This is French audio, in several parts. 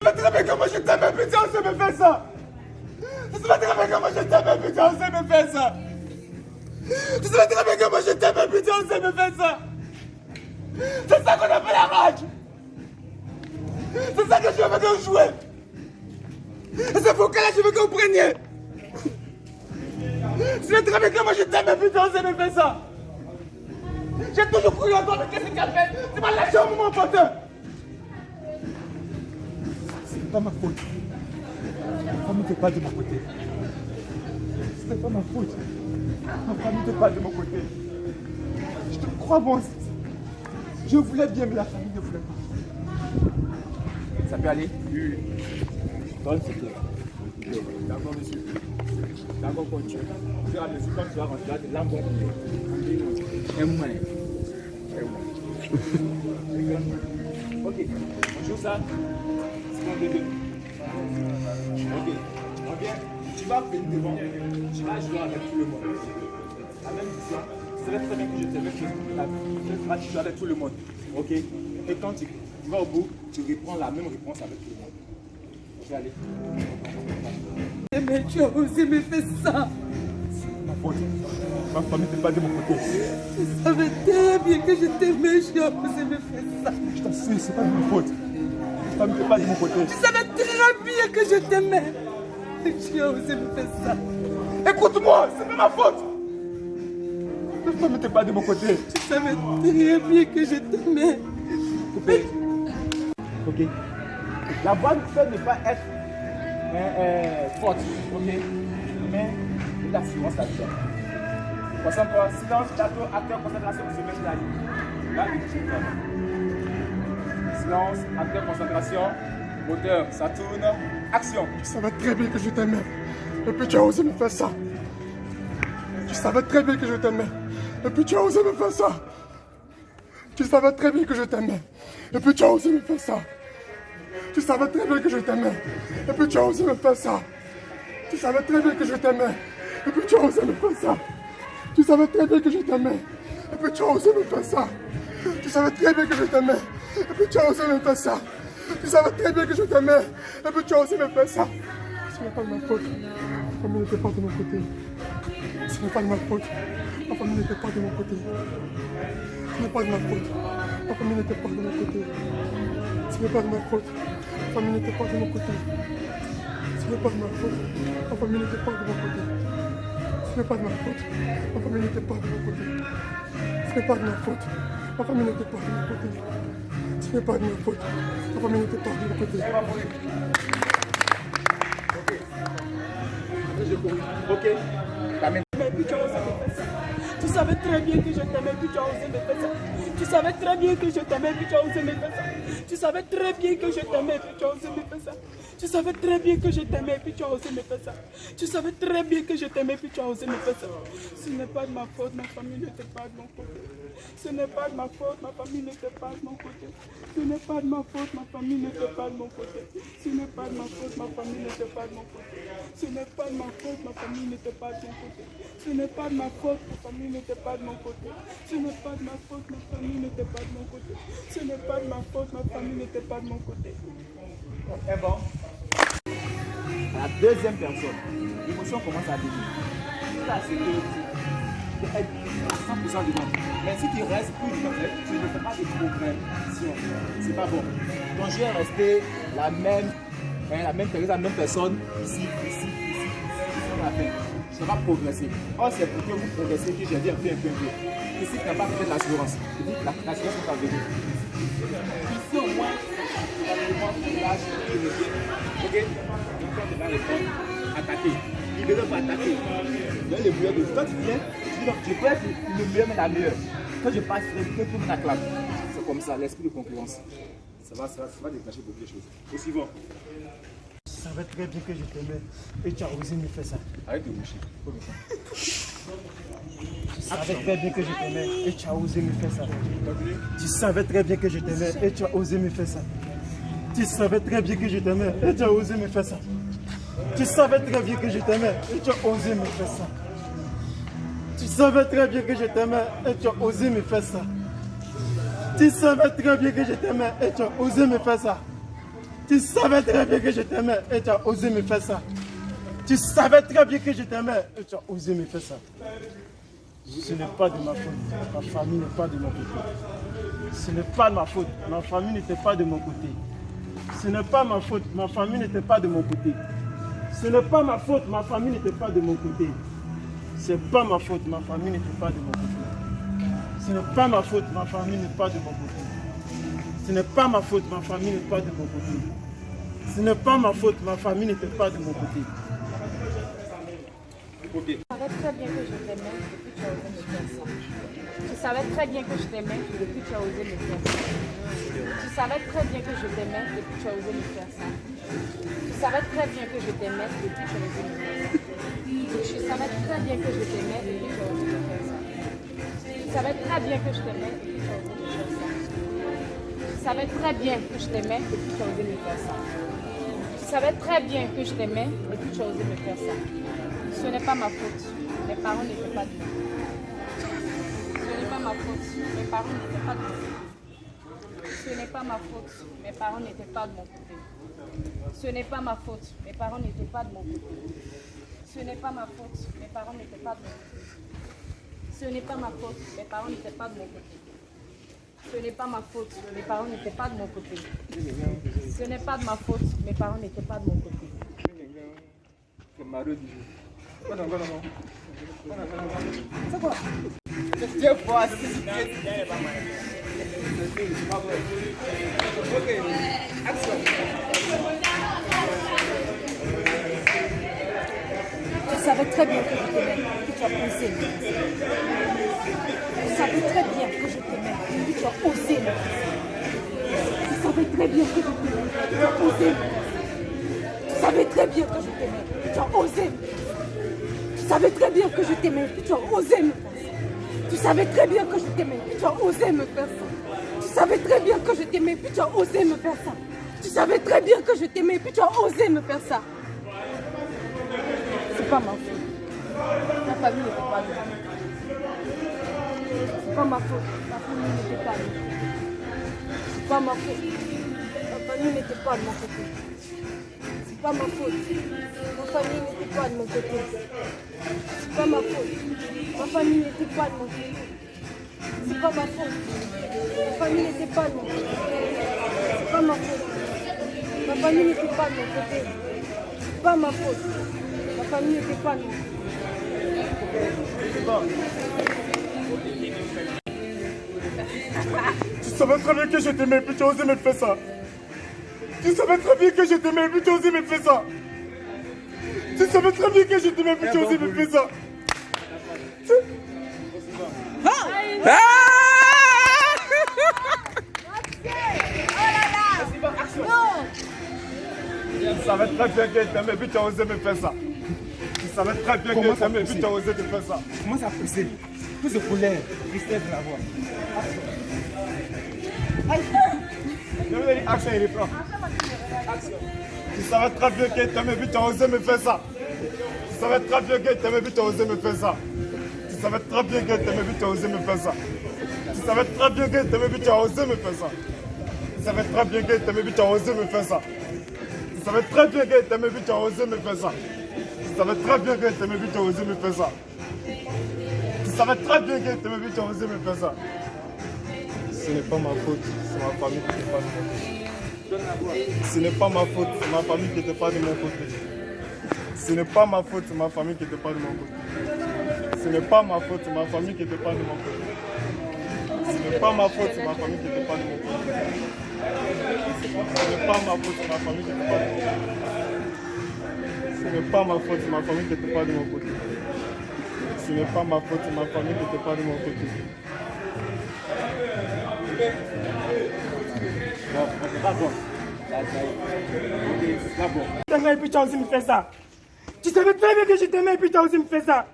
Tu sais très bien comment je t'aime, putain, on sait me faire ça. Tu sais très bien comment je t'aime, putain, on sait me faire ça. Tu sais très bien comment je t'aime, putain, on sait me faire ça. C'est ça qu'on appelle la rage. C'est ça que je veux que vous jouez. Et c'est pour que là je veux que vous preniez. Tu sais très bien comment je t'aime, putain, on sait me faire ça. J'ai toujours cru en toi, mais qu'est-ce que tu as fait? Tu m'as lâché au moment opportun. C'est pas ma faute. Ma famille n'était pas de mon côté. C'était pas ma faute. Ma famille n'était pas de mon côté. Je te crois, bon. Je voulais bien, mais la famille ne voulait pas. Ça peut aller? Oui. Donne ce clé. D'accord, monsieur. D'accord, continue. Au fur et à mesure, quand tu vas rentrer, tu vas l'envoyer. Un mois. Ok. Bonjour, ça. C'est mon bébé. Ok. Reviens. Tu vas venir devant. Tu vas jouer avec tout le monde. La même vision. C'est très bien que je te mets tu vas jouer avec tout le monde. Ok. Et quand tu vas au bout, tu reprends la même réponse avec tout le monde. Ok, allez. Mais tu as osé me faire ça. Ma faute. Ma famille n'était pas de mon côté. Tu savais très bien que je t'aimais, tu as osé me faire ça. Je t'assure, c'est pas de ma faute. Ma famille n'était pas de mon côté. Tu savais très bien que je t'aimais. Tu as osé me faire ça. Écoute-moi, c'est pas ma faute. Ma famille n'était pas de mon côté. Tu savais très bien que je t'aimais. Coupé. Ok. La bonne fait ne pas être forte, ok? Mais l'assurance la tient. Concentre-toi, silence, château, acteur, concentration, je mets la ligne. Là, silence, acteur, concentration, moteur, ça tourne, action. Tu savais très bien que je t'aimais. Et puis tu as osé me faire ça. Tu savais très bien que je t'aimais. Et puis tu as osé me faire ça. Tu savais très bien que je t'aimais. Et puis tu as osé me faire ça. Tu savais très bien que je t'aimais. Et puis tu as osé me faire ça. Tu savais très bien que je t'aimais. Et puis tu as osé me faire ça. Tu savais très bien que je t'aimais. Et puis tu as osé me faire ça. Tu savais très bien que je t'aimais. Et puis tu as osé me faire ça. Tu savais très bien que je t'aimais. Et puis tu as osé me faire ça. Ce n'est pas de ma faute. Ma famille n'était pas de mon côté. Ce n'est pas de ma faute. Ma famille n'était pas de mon côté. Ce n'est pas de ma faute. Ma famille n'était pas de mon côté. Ce n'est pas de ma faute. Ma famille n'était pas de mon côté. Ce n'est pas de ma faute. Ma famille n'était pas de mon côté. Ce n'est pas de ma faute. Ma famille n'était pas de mon côté. Ce n'est pas de ma faute. Ma famille n'était pas de mon côté. Ce n'est pas de ma faute. Ma famille n'était pas de mon côté. Ok. Tu savais très bien que je t'aimais, puis tu as osé me faire ça. Tu savais très bien que je t'aimais, puis tu as osé me faire ça. Tu savais très bien que je t'aimais, puis tu as osé me faire ça. Tu savais très bien que je t'aimais, puis tu as osé me faire ça. Tu savais très bien que je t'aimais, puis tu as osé me faire ça. Ce n'est pas de ma faute, ma famille n'était pas de mon côté. Ce n'est pas de ma faute, ma famille n'était pas de mon côté. Ce n'est pas de ma faute, ma famille n'était pas de mon côté. Ce n'est pas de ma faute, ma famille n'était pas de mon côté. Ce n'est pas de ma faute, ma famille n'était pas de mon côté. Ce n'est pas de ma faute, ma famille n'était pas de mon côté. Ce n'est pas de ma faute, ma famille n'était pas de mon côté. Ce n'est pas de ma faute, ma famille n'était pas de mon côté. Et bon, la deuxième personne, l'émotion commence à venir. Là, c'est que tu es à 100% dedans. Mais si tu restes plus dedans, tu ne fais pas de progression. C'est pas bon. Donc je vais rester la même personne ici, on a fait. Je ne vais pas progresser. Or, c'est pour que vous progressez que j'ai dit un peu. Ici, tu n'as pas fait de l'assurance. Je dis l'assurance est à venir. Ici, au moins, tu vas prendre l'âge qui revient. Ok? Donc, quand tu vas répondre, attaquer. Libérer pour attaquer. Donne le meilleur de vous. Quand tu viens, tu dis donc, je peux être le meilleur, mais la meilleure. Quand je passe, que tout le monde acclame. C'est comme ça, l'esprit de concurrence. Ça va déclencher beaucoup de choses. Au suivant. Tu savais très bien que je t'aimais et tu as osé me faire ça. Arrête de boucher. Tu savais très bien que je t'aimais et tu as osé me faire ça. Tu savais très bien que je t'aimais et tu as osé me faire ça. Tu savais très bien que je t'aimais et tu as osé me faire ça. Tu savais très bien que je t'aimais et tu as osé me faire ça. Tu savais très bien que je t'aimais et tu as osé me faire ça. Tu savais très bien que je t'aimais et tu as osé me faire ça. Tu savais très bien que je t'aimais et tu as osé me faire ça. Tu savais très bien que je t'aimais et tu as osé me faire ça. Ce n'est pas de ma faute. Ma famille n'est pas de mon côté. Ce n'est pas de ma faute. Ma famille n'était pas de mon côté. Ce n'est pas ma faute. Ma famille n'était pas de mon côté. Ce n'est pas ma faute. Ma famille n'était pas de mon côté. Ce n'est pas ma faute. Ma famille n'était pas de mon côté. Ce n'est pas ma faute. Ma famille n'est pas de mon côté. Ce n'est pas ma faute. Ma famille n'est pas de mon côté. Ce n'est pas ma faute. Ma famille n'était pas de mon côté. Tu savais très bien que je t'aimais depuis tu as osé me faire ça. Tu savais très bien que je t'aimais depuis tu as osé me faire ça. Tu savais très bien que je t'aimais depuis tu as osé me faire ça. Tu savais très bien que je t'aimais depuis tu as osé me faire ça. Tu savais très bien que je t'aimais depuis tu as osé me faire ça. Tu savais très bien que je t'aimais depuis tu as osé me faire ça. Tu savais très bien que je t'aimais depuis tu as osé me faire ça. Ce n'est pas ma faute. Mes parents n'étaient pas de moi. Ce n'est pas ma faute. Mes parents n'étaient pas de mon côté. Ce n'est pas ma faute. Mes parents n'étaient pas de mon côté. Ce n'est pas ma faute. Mes parents n'étaient pas de mon côté. Ce n'est pas ma faute. Mes parents n'étaient pas de mon côté. Ce n'est pas ma faute. Mes parents n'étaient pas de mon côté. Ce n'est pas ma faute. Mes parents n'étaient pas de mon côté. Ce n'est pas de ma faute. Mes parents n'étaient pas de mon côté. C'est quoi? Dieu voit ce que Ok, action. Tu savais très bien que je t'aimais, que tu as osé me faire ça. Tu savais très bien que je t'aimais, que tu as osé me faire ça. Tu savais très bien que je t'aimais, que tu as osé me faire ça. Tu savais très bien que je t'aimais, que tu as osé me faire ça. Tu savais très bien que je t'aimais, que tu as osé me faire ça. Tu savais très bien que je t'aimais, que tu as osé me faire ça. Tu savais très bien que je t'aimais, puis tu as osé me faire ça. Tu savais très bien que je t'aimais, puis tu as osé me faire ça. C'est pas ma faute. Ma famille n'était pas là. C'est pas ma faute. Ma famille n'était pas là. C'est pas ma faute. Ma famille n'était pas de mon côté. C'est pas ma faute. Ma famille n'était pas de mon côté. C'est pas ma faute. Ma famille n'était pas de mon côté. C'est pas ma faute. Ma famille n'était pas de mon côté. C'est pas ma faute. Ma famille n'était pas de mon côté. C'est pas ma faute. Ma famille n'était pas de mon côté. Tu savais très bien que je t'aimais, puis tu as osé me faire ça. Tu savais très bien que je t'aimais, puis tu as osé me faire ça. Tu savais très bien que je t'aimais, puis tu as osé me faire ça. Tu savais très bien que je t'aimais, puis tu as osé me faire ça. Tu savais très bien que je t'aimais, puis tu as osé me faire ça. Comment ça poussé? Plus de colère, tristesse de la voix. Je vais dire action, il reprend. Tu savais très bien que je t'aimais, puis tu as osé me faire ça. Tu savais très bien que je t'aimais, puis tu as osé me faire ça. Tu savais très bien que je t'aimais, puis tu as osé me faire ça. Tu savais très bien que je t'aimais, puis tu as osé me faire ça. Tu savais très bien que je t'aimais, puis tu as osé me faire ça. Tu savais très bien que je t'aimais, puis tu as osé me faire ça. Tu savais très bien que je t'aimais, puis tu as osé me faire ça. Tu savais très bien que je t'aimais, puis tu as osé me faire ça. Ce n'est pas ma faute, c'est ma famille qui n'était pas de mon côté. Ce n'est pas ma faute, c'est ma famille qui n'était pas de mon côté. Ce n'est pas ma faute, c'est ma famille qui n'était pas de mon côté. Ce n'est pas ma faute, c'est ma famille qui n'était pas de mon côté. Ce n'est pas ma faute, c'est ma famille qui n'était pas de mon côté. Ce n'est pas ma faute, c'est ma famille qui n'était pas de mon côté. Ce n'est pas ma faute, c'est ma famille qui n'était pas de mon côté. Ce n'est pas ma faute, c'est ma famille qui n'était pas de mon côté. Et puis tu as osé me faire ça. Tu savais très bien que je t'aimais et puis tu as osé me faire ça.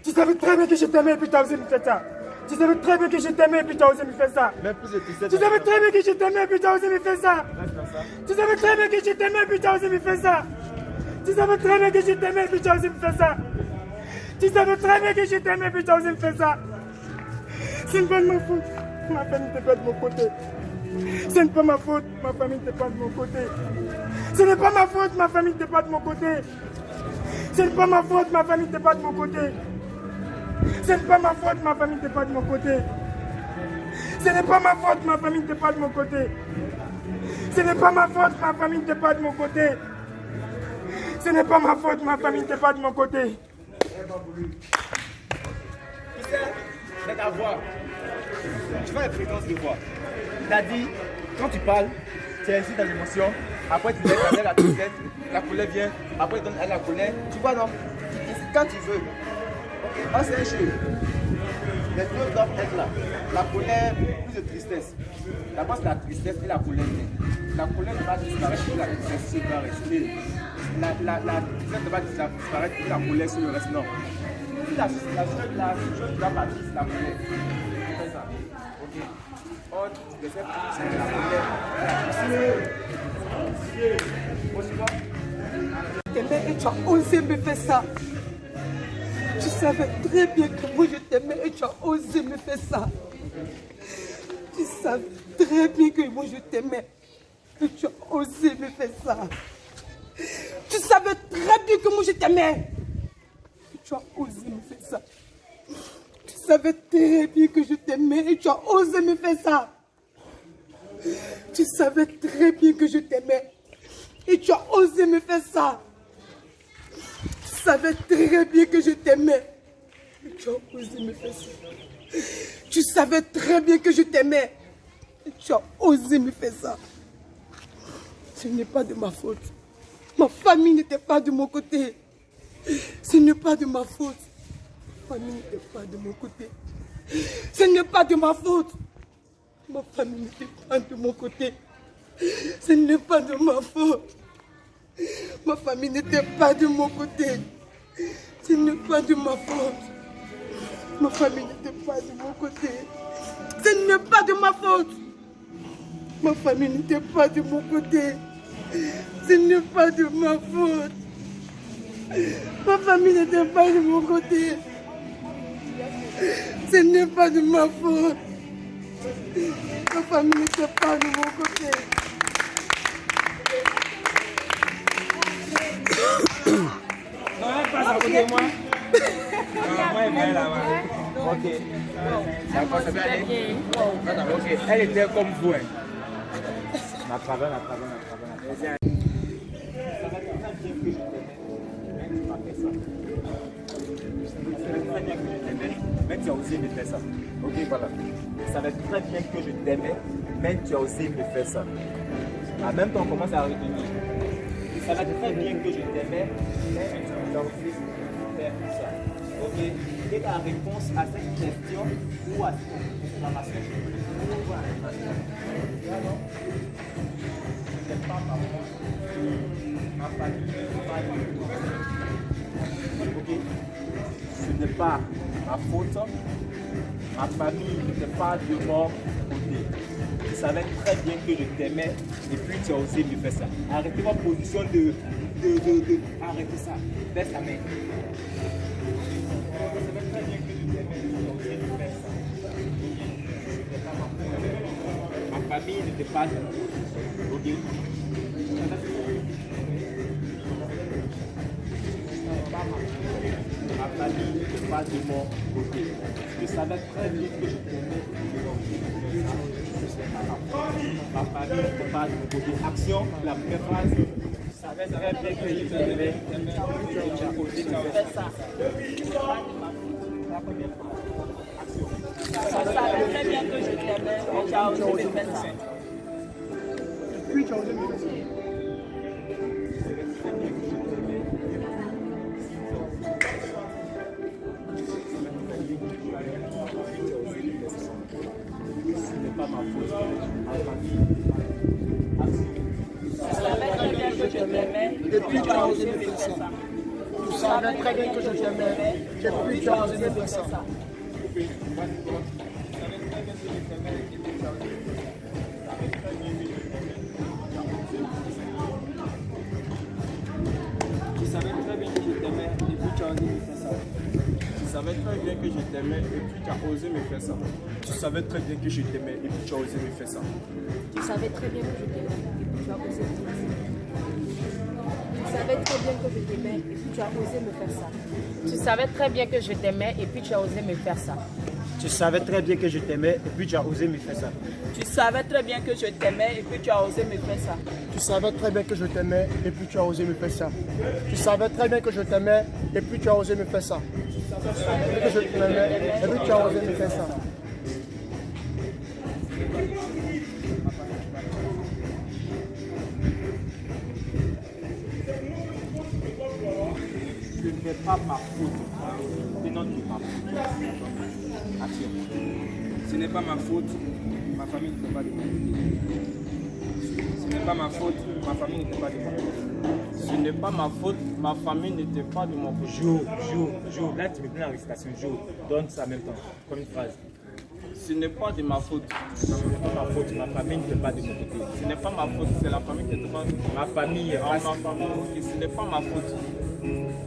Tu savais très bien que je t'aimais et puis tu as osé me faire ça. Tu savais très bien que je t'aimais et puis tu as osé me faire ça. Tu savais très bien que je t'aimais et puis tu as osé me faire ça. Tu savais très bien que je t'aimais et puis tu as osé me faire ça. Tu savais très bien que je t'aimais et puis tu as osé me faire ça. Tu savais très bien que je t'aimais et puis tu as osé me faire ça. Ce n'est pas de ma faute. Ma famille n'était pas de mon côté. Ce n'est pas ma faute. Ma famille n'était pas de mon côté. Ce n'est pas ma faute, ma famille n'était pas de mon côté. Ce n'est pas ma faute, ma famille n'était pas de mon côté. Ce n'est pas ma faute, ma famille n'était pas de mon côté. Ce n'est pas ma faute, ma famille n'était pas de mon côté. Ce n'est pas ma faute, ma famille n'était pas de mon côté. Ce n'est pas ma faute, ma famille n'était pas de mon côté. Tu sais, c'est ta voix. Tu vois la fréquence de voix. Tu as dit, quand tu parles, tu es ainsi dans l'émotion. Après, tu laisses aller la tristesse, la colère vient. Après, tu donnes à la colère. Tu vois, non? Quand tu veux. Ok, c'est un jeu. Les deux doivent être là. La colère, plus de tristesse. D'abord, c'est la tristesse et la colère. La colère ne va disparaître et la tristesse va rester. La tristesse ne va disparaître et la colère sur le reste. Non. La chose qui va partir, c'est la colère. Tu fais ça. Ok. Oh, tu laisses c'est la colère. T'aimais et tu as osé me faire ça. Tu savais très bien que moi je t'aimais et tu as osé me faire ça. Tu savais très bien que moi je t'aimais et tu as osé me faire ça. Tu savais très bien que moi je t'aimais et tu as osé me faire ça. Tu savais très bien que je t'aimais et tu as osé me faire ça. Tu savais très bien que je t'aimais et tu as osé me faire ça. Tu savais très bien que je t'aimais et tu as osé me faire ça. Tu savais très bien que je t'aimais et tu as osé me faire ça. Ce n'est pas de ma faute. Ma famille n'était pas de mon côté. Ce n'est pas de ma faute. Ma famille n'était pas de mon côté. Ce n'est pas de ma faute. Ma famille n'était pas de mon côté. Ce n'est pas de ma faute. Ma famille n'était pas de mon côté. Ce n'est pas de ma faute. Ma famille n'était pas de mon côté. Ce n'est pas de ma faute. Ma famille n'était pas de mon côté. Ce n'est pas de ma faute. Ma famille n'était pas de mon côté. Ce n'est pas de ma faute. Ma famille n'était pas de mon côté. Non, elle passe à côté de moi. Moi, elle est là-bas. Ok. D'accord, ça va aller. Ok, elle était comme vous. Ma travail. Mais tu as osé me faire ça. Ok, voilà. Je savais très bien que je t'aimais, mais tu as osé me faire ça. En même temps, on commence à retenir. Je savais très bien que je t'aimais, mais tu as osé me faire ça. Ok. Quelle est ta réponse à cette question ou à cette exclamation? Ce n'est pas ma faute. Ma famille n'est pas de mon côté. Ok. Ce n'est pas ma faute. Ma famille n'était pas de mon côté. Tu savais très bien que je t'aimais et puis tu as osé me faire ça. Arrêtez votre position de arrêtez ça. Baisse la main. Tu savais très bien que je t'aimais et tu as osé me faire ça. C'était pas ma faute. Ma famille n'était pas de mon côté. Ok? Ma famille n'était pas de mon côté. Je savais très bien que je t'aimais. Ma famille n'était pas de mon côté. Action, la première phrase. Je savais très bien que je t'aimais. Tu as osé me faire ça. La première phrase. Action. Je savais très bien que je t'aimais et tu as osé me faire ça. Puis tu as osé me faire ça. Pas ma faute. Je savais très bien que je t'aimais Et puis tu as osé me faire ça. Tu savais très bien que je t'aimais. Et puis tu as osé me faire ça. Tu savais très bien que je t'aimais et puis tu as osé me faire ça. Tu savais très bien que je t'aimais et puis tu as osé me faire ça. Tu savais très bien que je t'aimais et puis tu as osé me faire ça. Tu savais très bien que je t'aimais et puis tu as osé me faire ça. savais très bien que je t'aimais et puis tu as osé me faire ça. Tu savais très bien que je t'aimais et puis tu as osé me faire ça. Tu savais très bien que je t'aimais et puis tu as osé me faire ça. Tu savais très bien que je t'aimais et puis tu as osé me faire ça. Tu savais très bien que je t'aimais et puis tu as osé me faire ça. Tu savais très bien que je t'aimais et puis tu as osé me faire ça. Que je t'aimais et puis tu as osé me faire ça. Ce n'est pas ma faute. Dénonce ma faute. Action. Ce n'est pas ma faute. Ma famille n'était pas de mon côté. Ce n'est pas ma faute. Ma famille n'était pas de mon côté. Ce n'est pas ma faute, ma famille n'était pas de mon côté. Jour. Là, tu me donnes la récitation. Jour. Donne ça en même temps. Comme une phrase. Ce n'est pas de ma faute. Ce n'est pas ma faute. Ma famille n'était pas de mon côté. Ce n'est pas ma faute, c'est la famille qui n'était pas de mon côté. Ma famille. Ma famille. Et ce n'est pas ma faute.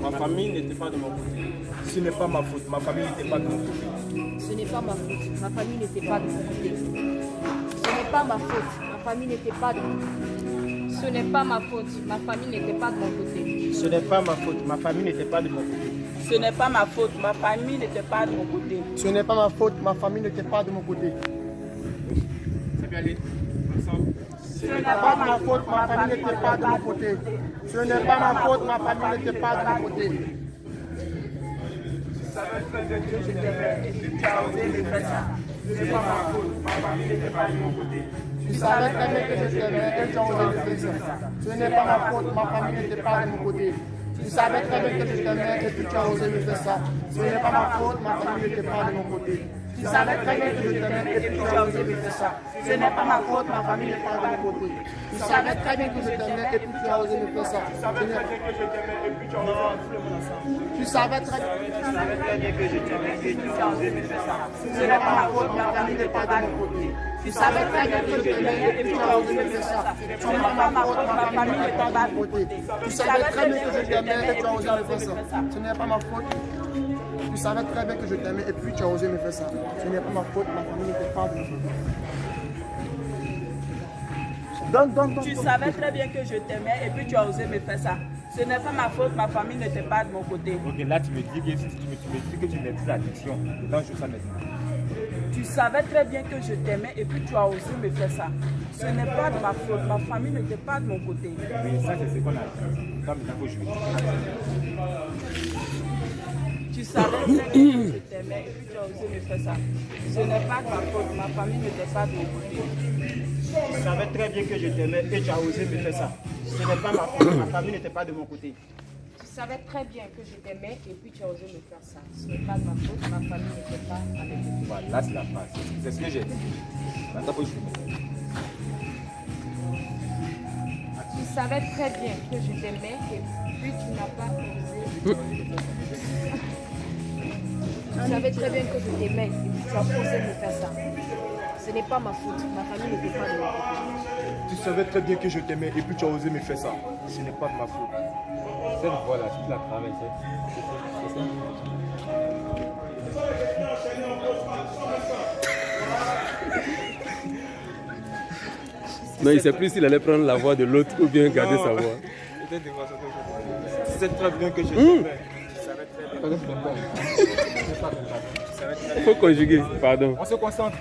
Ma famille n'était pas de mon côté. Ce n'est pas ma faute. Ma famille n'était pas de mon côté. Ce n'est pas ma faute, ma famille n'était pas de mon côté. Ce n'est pas ma faute, ma famille n'était pas de mon côté. Ce n'est pas ma faute, ma famille n'était pas de mon côté. Ce n'est pas ma faute, ma famille n'était pas de mon côté. Ce n'est pas ma faute, ma famille n'était pas de mon côté. Ce n'est pas ma faute, ma famille n'était pas de mon côté. Ça peut aller. Ensemble. Ce n'est pas ma faute, ma famille n'était pas de mon côté. Ce n'est pas ma faute, ma famille n'était pas de mon côté. Tu savais très bien que je t'aimais et puis tu as osé me faire ça. Ce n'est pas ma faute, ma famille n'était pas de mon côté. Tu savais très bien que je t'aimais et tu as osé me faire ça. Ce n'est pas ma faute, ma famille n'était pas de mon côté. Tu savais très bien que je t'aimais et puis tu as osé me faire ça. Ce n'est pas ma faute, ma famille n'était pas de mon côté. Tu savais très bien que je t'aimais et puis tu as osé me faire ça. Ce n'est pas ma faute, ma famille n'est pas de mon côté. Tu savais très bien que je t'aimais et puis tu as osé me faire ça. Tu savais très bien que je t'aimais et puis tu as osé me faire ça. Ce n'est pas ma faute, ma famille n'est pas de mon côté. Tu savais très bien que je t'aimais et puis tu as osé me faire ça. Ce n'est pas ma faute, ma famille n'est pas de mon côté. Tu savais très bien que je t'aimais et tu as osé me faire ça. Ce n'est pas ma faute. Tu savais très bien que je t'aimais et puis tu as osé me faire ça. Ce n'est pas ma faute, ma famille n'était pas de mon côté. Tu savais très bien que je t'aimais et puis tu as osé me faire ça. Ce n'est pas ma faute, ma famille n'était pas de mon côté. Ok, là, tu me dis que tu maîtrises l'addiction. Donc, je joue ça maintenant. Tu savais très bien que je t'aimais et puis tu as osé me faire ça. Ce n'est pas de ma faute, ma famille n'était pas de mon côté. Oui, ça, c'est ce qu'on a dit. Comme il faut jouer. Tu savais très bien que je t'aimais et puis tu as osé me faire ça. Ce n'est pas de ma faute, ma famille n'était pas de mon côté. Tu savais très bien que je t'aimais et tu as osé me faire ça. Ce n'est pas ma faute, ma famille n'était pas de mon côté. Tu savais très bien que je t'aimais et puis tu as osé me faire ça. Ce n'est pas de ma faute, ma famille n'était pas avec moi. Voilà, là, c'est la phrase. C'est ce que j'ai dit. Maintenant, il faut jouer. Tu savais très bien que je t'aimais et puis tu n'as pas osé. Tu savais très bien que je t'aimais et puis tu as osé me faire ça. Ce n'est pas ma faute, ma famille n'était pas de mon côté. Tu savais très bien que je t'aimais et puis tu as osé me faire ça. Ce n'est pas de ma faute. Cette voix-là, tu la travailles. C'est ça? Non, il ne sait plus s'il allait prendre la voix de l'autre ou bien garder sa voix. Tu sais très bien que je t'aimais. Il faut conjuguer, pardon. On se concentre.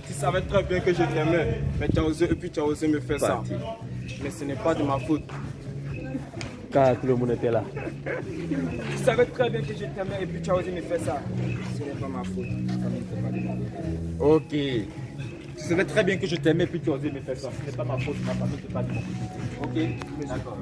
Tu savais très bien que je t'aimais, mais tu as osé, et puis tu as osé me faire ça. Mais ce n'est pas de ma faute. Car tout le monde était là. Tu savais très bien que je t'aimais, et puis tu as osé me faire ça. Ce n'est pas ma faute. Ma famille n'était pas de mon côté. Ok. Tu savais très bien que je t'aimais, et puis tu as osé me faire ça. Ce n'est pas ma faute. Ma famille n'était pas de mon côté. Ok. D'accord.